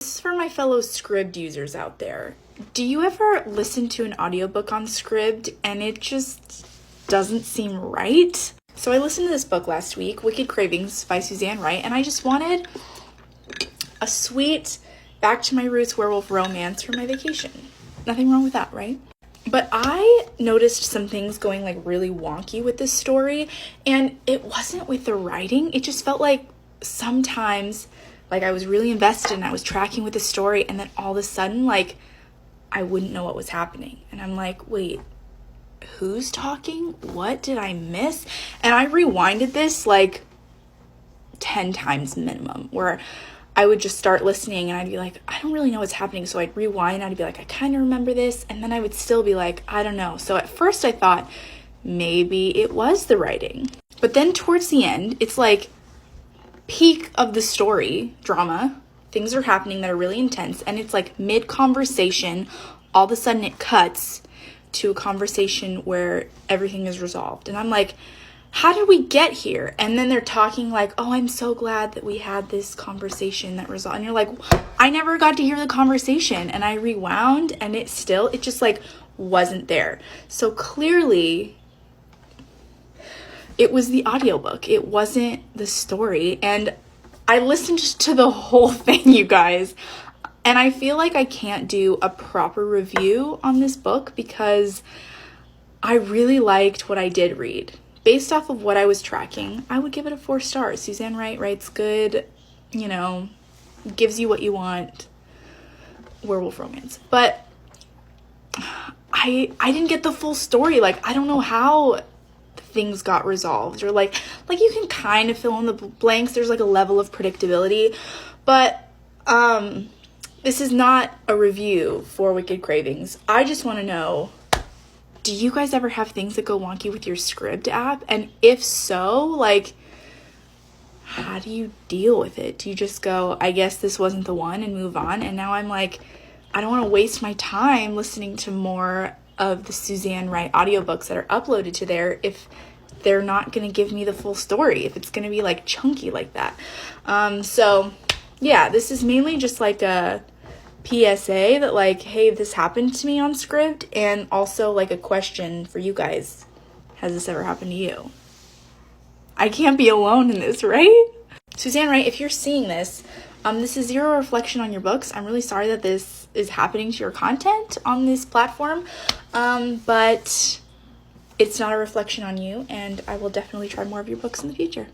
This is for my fellow Scribd users out there. Do you ever listen to an audiobook on Scribd and it just doesn't seem right? So I listened to this book last week, Wicked Cravings by Suzanne Wright, and I just wanted a sweet back to my roots werewolf romance for my vacation. Nothing wrong with that, right? But I noticed some things going like really wonky with this story, and it wasn't with the writing. It just felt like sometimes like I was really invested and I was tracking with the story, and then all of a sudden like I wouldn't know what was happening. And I'm like, wait, who's talking? What did I miss? And I rewinded this like 10 times minimum, where I would just start listening and I'd be like, I don't really know what's happening. So I'd rewind, I'd be like, I kind of remember this. And then I would still be like, I don't know. So at first I thought maybe it was the writing. But then towards the end, it's like peak of the story, drama. Things are happening that are really intense. And it's like mid-conversation, all of a sudden it cuts to a conversation where everything is resolved. And I'm like, how did we get here? And then they're talking like, oh, I'm so glad that we had this conversation that resolved. And you're like, I never got to hear the conversation. And I rewound and it just like wasn't there. So clearly it was the audiobook. It wasn't the story. And I listened to the whole thing, you guys. And I feel like I can't do a proper review on this book because I really liked what I did read. Based off of what I was tracking, I would give it a 4 stars. Suzanne Wright writes good, gives you what you want, werewolf romance. But I didn't get the full story. Like, I don't know how things got resolved, or like you can kind of fill in the blanks. There's like a level of predictability, but this is not a review for Wicked Cravings. I just want to know, do you guys ever have things that go wonky with your Scribd app? And if so, like, how do you deal with it? Do you just go, I guess this wasn't the one, and move on? And now I'm like, I don't want to waste my time listening to more of the Suzanne Wright audiobooks that are uploaded to there if they're not going to give me the full story, if it's going to be like chunky like that. So yeah, this is mainly just like a PSA that like, hey, this happened to me on Scribd, and also like a question for you guys. Has this ever happened to you? I can't be alone in this, right? Suzanne Wright, if you're seeing this, this is zero reflection on your books. I'm really sorry that this is happening to your content on this platform, but it's not a reflection on you, and I will definitely try more of your books in the future.